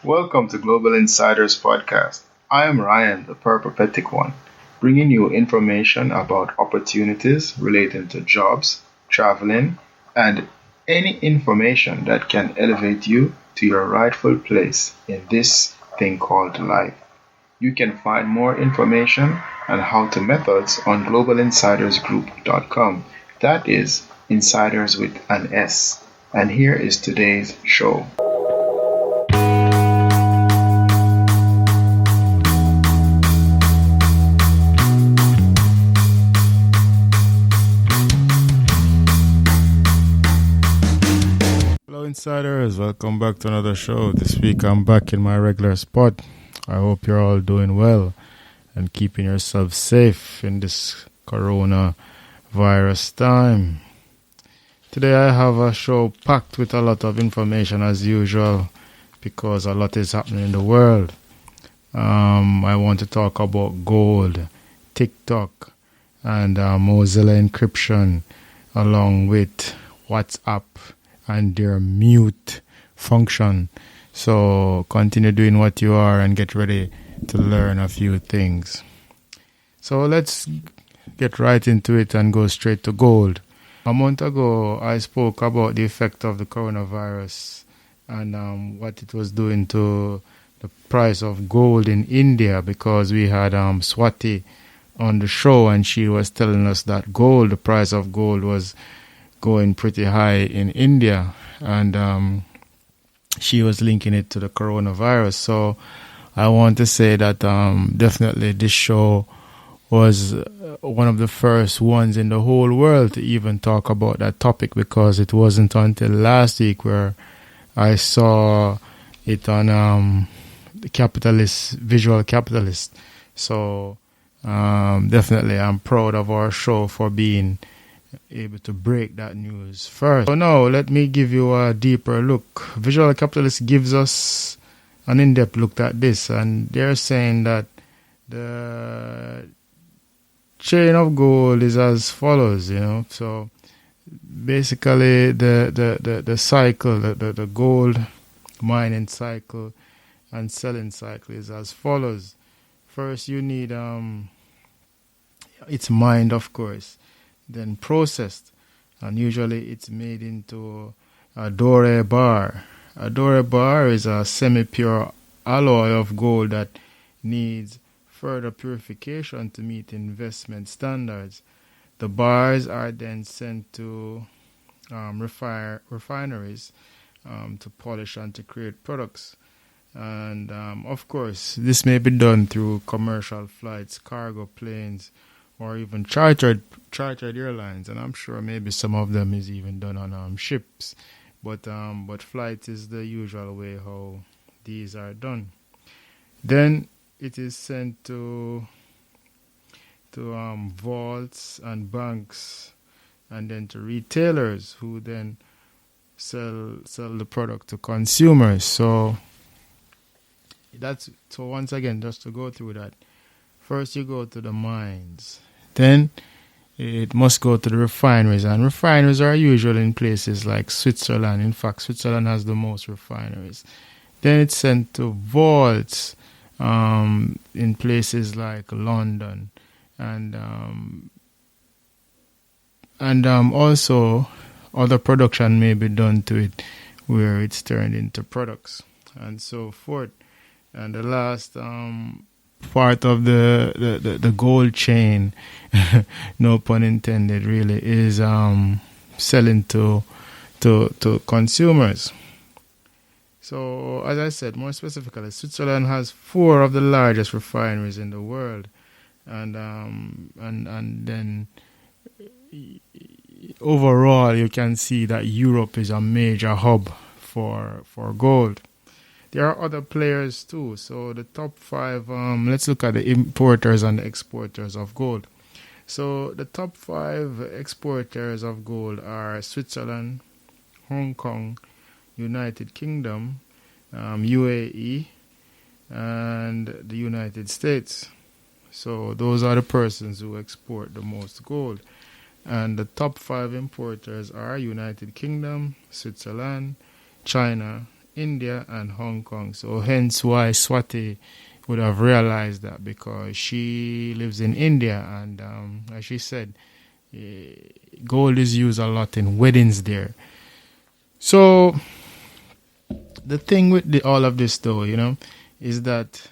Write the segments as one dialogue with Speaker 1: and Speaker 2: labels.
Speaker 1: Welcome to Global Insiders Podcast. I am Ryan, the peripatetic one, bringing you information about opportunities relating to jobs, traveling, and any information that can elevate you to your rightful place in this thing called life. You can find more information and how-to methods on globalinsidersgroup.com. That is insiders with an S. And here is today's show.
Speaker 2: Hello, insiders. Welcome back to another show. This week I'm back in my regular spot. I hope you're all doing well and keeping yourselves safe in this coronavirus time. Today I have a show packed with a lot of information as usual because a lot is happening in the world. I want to talk about gold, TikTok, and Mozila encryption along with WhatsApp and their mute function. So continue doing what you are and get ready to learn a few things. So let's get right into it and go straight to gold. A month ago, I spoke about the effect of the coronavirus and what it was doing to the price of gold in India, because we had Swati on the show and she was telling us that the price of gold was going pretty high in India, and she was linking it to the coronavirus. So I want to say that definitely this show was one of the first ones in the whole world to even talk about that topic, because it wasn't until last week where I saw it on the Visual Capitalist. So definitely I'm proud of our show for being able to break that news first. So now let me give you a deeper look. Visual Capitalist gives us an in-depth look at this, and they're saying that the chain of gold is as follows, So basically the cycle, the gold mining cycle and selling cycle is as follows. First you need it's mined, of course, then processed, and usually it's made into a doré bar. A doré bar is a semi-pure alloy of gold that needs further purification to meet investment standards. The bars are then sent to refineries to polish and to create products. And of course, this may be done through commercial flights, cargo planes, or even chartered airlines, and I'm sure maybe some of them is even done on ships. But flight is the usual way how these are done. Then it is sent to vaults and banks, and then to retailers who then sell the product to consumers. So once again, just to go through that. First you go to the mines. Then it must go to the refineries, and refineries are usually in places like Switzerland. In fact, Switzerland has the most refineries. Then it's sent to vaults in places like London, and also other production may be done to it where it's turned into products and so forth. And the last part of the gold chain, no pun intended, really, is selling to consumers. So as I said, more specifically, Switzerland has 4 of the largest refineries in the world, and then overall you can see that Europe is a major hub for gold. There are other players too. So the top 5, let's look at the importers and the exporters of gold. So the top 5 exporters of gold are Switzerland, Hong Kong, United Kingdom, UAE, and the United States. So those are the persons who export the most gold. And the top 5 importers are United Kingdom, Switzerland, China, India and Hong Kong. So hence why Swati would have realized that, because she lives in India, and as she said, eh, gold is used a lot in weddings there. So the thing with all of this, though, is that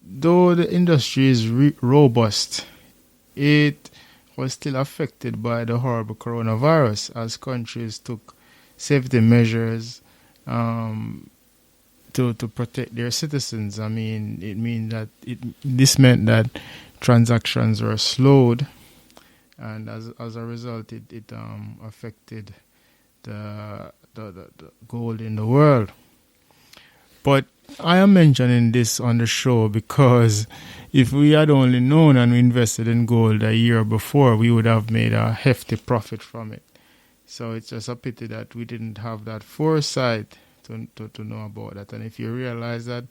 Speaker 2: though the industry is robust, it was still affected by the horrible coronavirus as countries took safety measures um, to protect their citizens. I mean, this meant that transactions were slowed, and as a result, it affected the gold in the world. But I am mentioning this on the show because if we had only known and we invested in gold a year before, we would have made a hefty profit from it. So it's just a pity that we didn't have that foresight to know about that. And if you realize that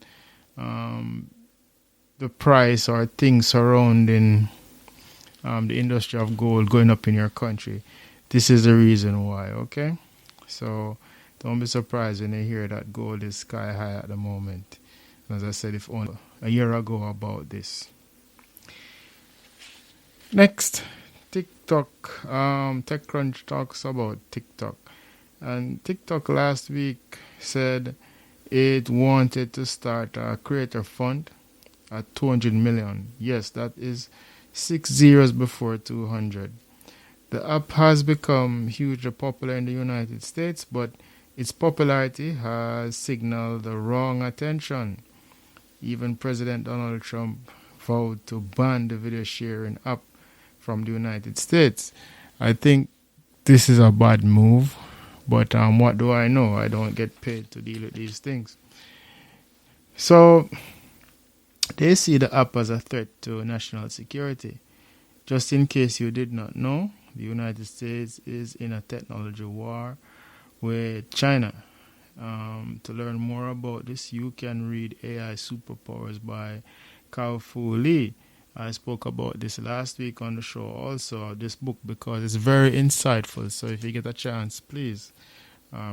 Speaker 2: the price or things surrounding the industry of gold going up in your country, this is the reason why, okay? So don't be surprised when you hear that gold is sky high at the moment. As I said, if only a year ago about this. Next, TikTok. TechCrunch talks about TikTok. And TikTok last week said it wanted to start a creator fund at 200 million. Yes, that is 6 zeros before 200. The app has become hugely popular in the United States, but its popularity has signaled the wrong attention. Even President Donald Trump vowed to ban the video sharing app from the United States. I think this is a bad move, but what do I know? I don't get paid to deal with these things. So they see the app as a threat to national security. Just in case you did not know, the United States is in a technology war with China. To learn more about this, you can read AI Superpowers by Kao-Fu Lee. I spoke about this last week on the show also, this book, because it's very insightful. So if you get a chance, please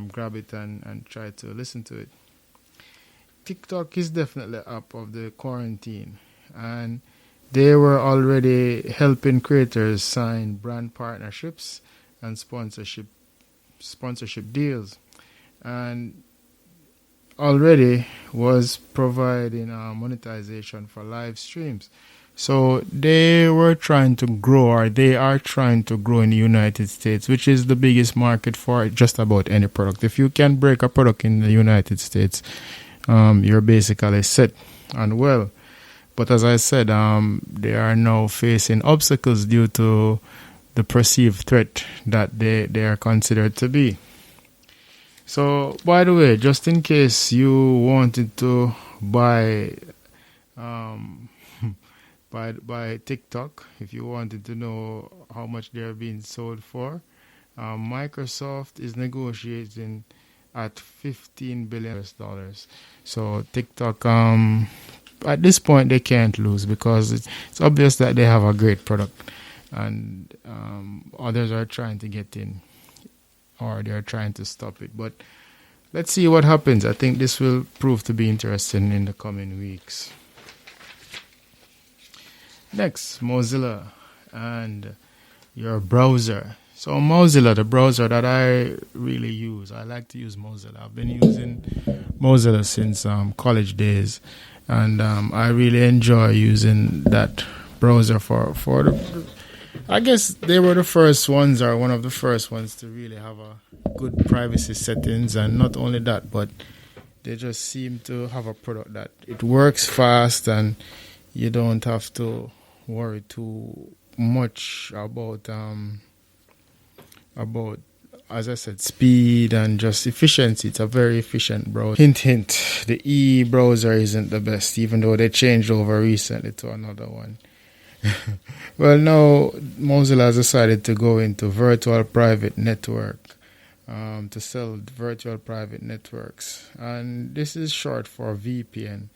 Speaker 2: grab it and try to listen to it. TikTok is definitely up of the quarantine, and they were already helping creators sign brand partnerships and sponsorship deals, and already was providing monetization for live streams. So they were trying to grow, or they are trying to grow in the United States, which is the biggest market for just about any product. If you can break a product in the United States, you're basically set and well. But as I said, they are now facing obstacles due to the perceived threat that they are considered to be. So, by the way, just in case you wanted to buy by TikTok, if you wanted to know how much they are being sold for, Microsoft is negotiating at $15 billion. So TikTok, at this point, they can't lose, because it's obvious that they have a great product, and others are trying to get in, or they're trying to stop it. But let's see what happens. I think this will prove to be interesting in the coming weeks. Next, Mozilla and your browser. So Mozilla, the browser that I really use, I like to use Mozilla. I've been using Mozilla since college days, and I really enjoy using that browser for the, I guess they were the first ones, or one of the first ones, to really have a good privacy settings. And not only that, but they just seem to have a product that it works fast, and you don't have to worry too much about as I said, speed and just efficiency. It's a very efficient browser. Hint, hint, the e-browser isn't the best, even though they changed over recently to another one. Well, now Mozilla has decided to go into virtual private network, to sell virtual private networks. And this is short for VPN.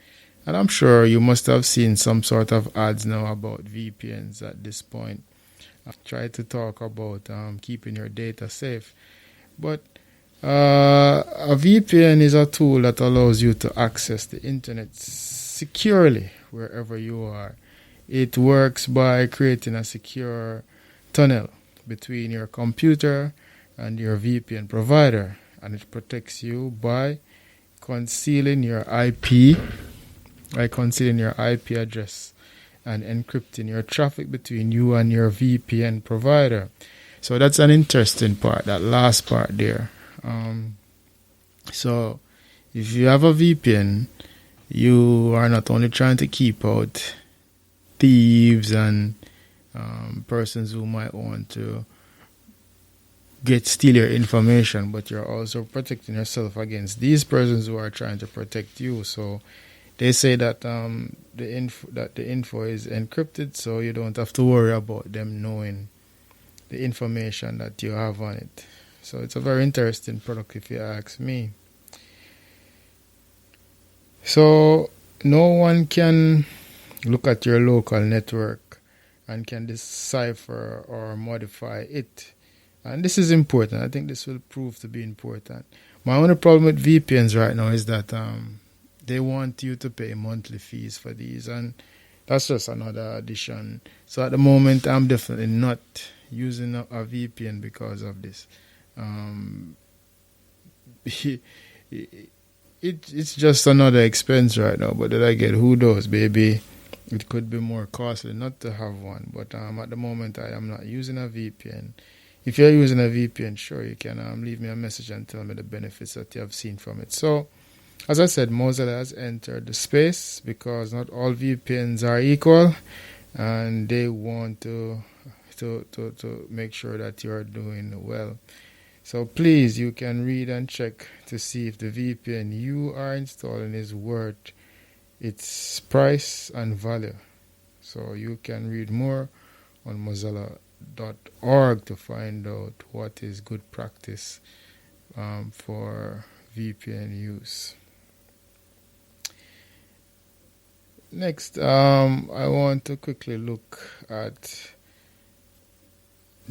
Speaker 2: And I'm sure you must have seen some sort of ads now about VPNs at this point. I've tried to talk about keeping your data safe. But A VPN is a tool that allows you to access the internet securely wherever you are. It works by creating a secure tunnel between your computer and your VPN provider, and it protects you by concealing your IP, address, and encrypting your traffic between you and your VPN provider. So that's an interesting part, that last part there. So if you have a VPN, you are not only trying to keep out thieves and persons who might want to steal your information, but you're also protecting yourself against these persons who are trying to protect you. So they say that the info is encrypted, so you don't have to worry about them knowing the information that you have on it. So it's a very interesting product if you ask me. So no one can look at your local network and can decipher or modify it. And this is important. I think this will prove to be important. My only problem with VPNs right now is that they want you to pay monthly fees for these, and that's just another addition. So at the moment, I'm definitely not using a VPN because of this. It's just another expense right now, but did I get who knows, baby? It could be more costly not to have one, but at the moment I am not using a VPN. If you're using a VPN, sure, you can leave me a message and tell me the benefits that you have seen from it. So, as I said, Mozilla has entered the space because not all VPNs are equal, and they want to make sure that you are doing well. So please, you can read and check to see if the VPN you are installing is worth its price and value. So you can read more on Mozilla.org to find out what is good practice for VPN use. Next, I want to quickly look at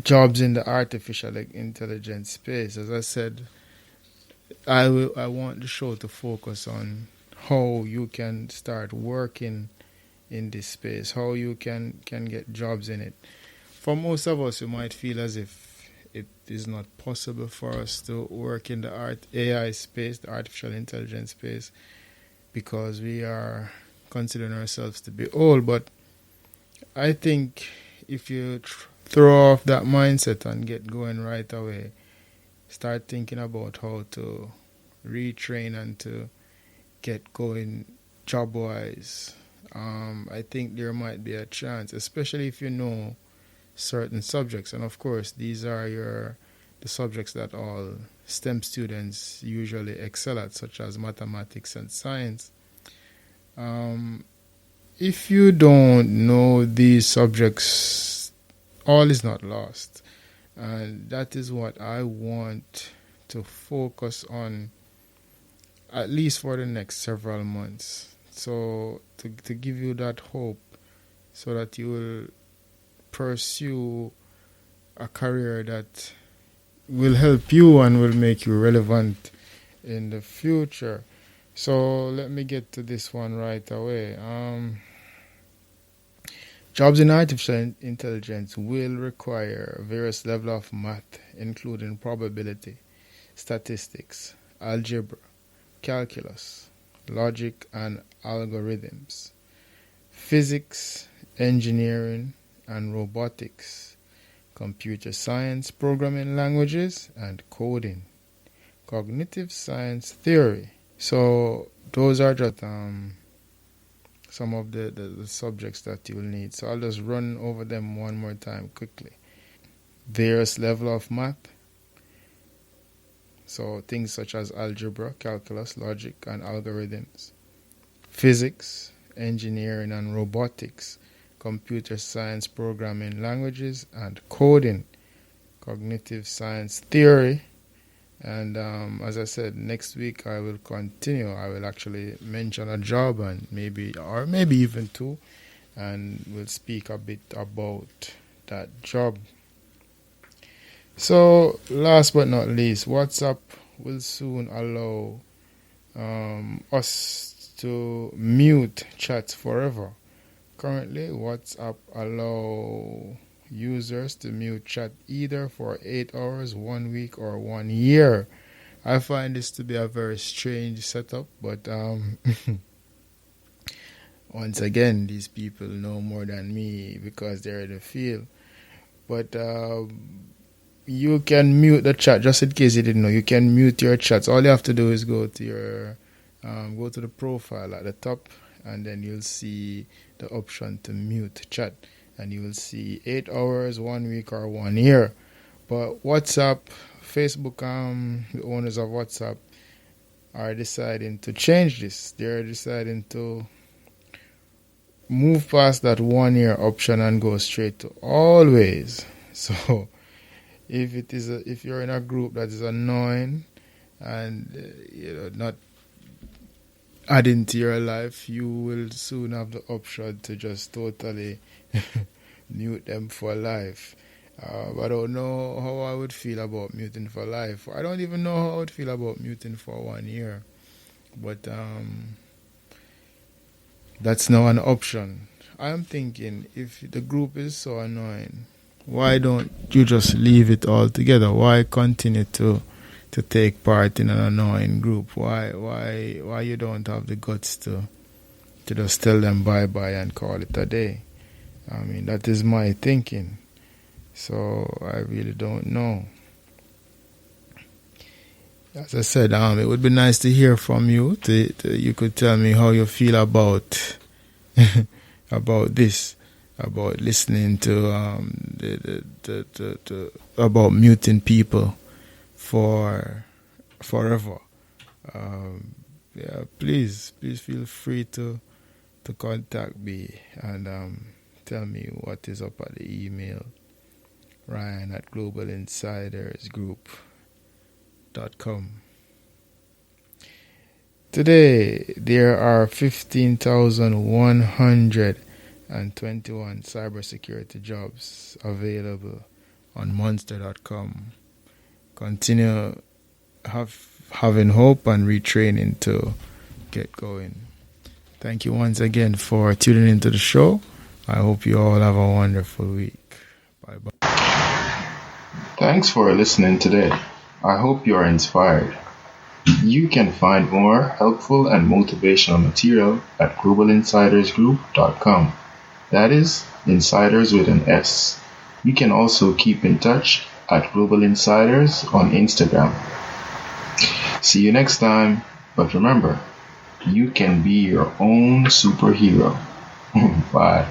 Speaker 2: jobs in the artificial intelligence space. As I said, I want the show to focus on how you can start working in this space, how you can get jobs in it. For most of us, you might feel as if it is not possible for us to work in the AI space, the artificial intelligence space, because we are considering ourselves to be old. But I think if you throw off that mindset and get going right away, start thinking about how to retrain and to get going job-wise, I think there might be a chance, especially if you know certain subjects. And of course, these are the subjects that all STEM students usually excel at, such as mathematics and science. If you don't know these subjects, all is not lost. And that is what I want to focus on, at least for the next several months. So to give you that hope so that you will pursue a career that will help you and will make you relevant in the future. So let me get to this one right away. Jobs in artificial intelligence will require various levels of math, including probability, statistics, algebra, calculus, logic and algorithms, physics, engineering and robotics, computer science, programming languages and coding, cognitive science theory. So those are just some of the subjects that you will need. So I'll just run over them one more time quickly. Various level of math. So things such as algebra, calculus, logic, and algorithms. Physics, engineering and robotics, computer science, programming languages, and coding. Cognitive science theory. And as I said, next week I will continue. I will actually mention a job and maybe even two, and we'll speak a bit about that job. So last but not least, what's up will soon allow us to mute chats forever. Currently, WhatsApp allow users to mute chat either for 8 hours, 1 week, or 1 year. I find this to be a very strange setup, but once again, these people know more than me because they're in the field. But you can mute the chat, just in case you didn't know. You can mute your chats. All you have to do is go to the profile at the top, and then you'll see the option to mute chat, and you will see 8 hours, 1 week, or 1 year. But WhatsApp, Facebook, the owners of WhatsApp are deciding to change this. They're deciding to move past that 1 year option and go straight to always. So if you're in a group that is annoying and not adding to your life, you will soon have the option to just totally mute them for life. I don't know how I would feel about muting for life. I don't even know how I would feel about muting for 1 year. But that's now an option. I'm thinking, if the group is so annoying, why don't you just leave it all together? Why continue to take part in an annoying group? Why you don't have the guts to just tell them bye-bye and call it a day? I mean, that is my thinking. So I really don't know. As I said, it would be nice to hear from you. You could tell me how you feel about about this, about listening to about muting people for forever. Please feel free to contact me and tell me what is up at the email. Ryan at globalinsidersgroup.com. Today, there are 15,121 cybersecurity jobs available on monster.com. Continue having hope and retraining to get going. Thank you once again for tuning into the show. I hope you all have a wonderful week. Bye-bye.
Speaker 1: Thanks for listening today. I hope you are inspired. You can find more helpful and motivational material at globalinsidersgroup.com. That is, insiders with an S. You can also keep in touch at Global Insiders on Instagram. See you next time, but remember, you can be your own superhero. Bye.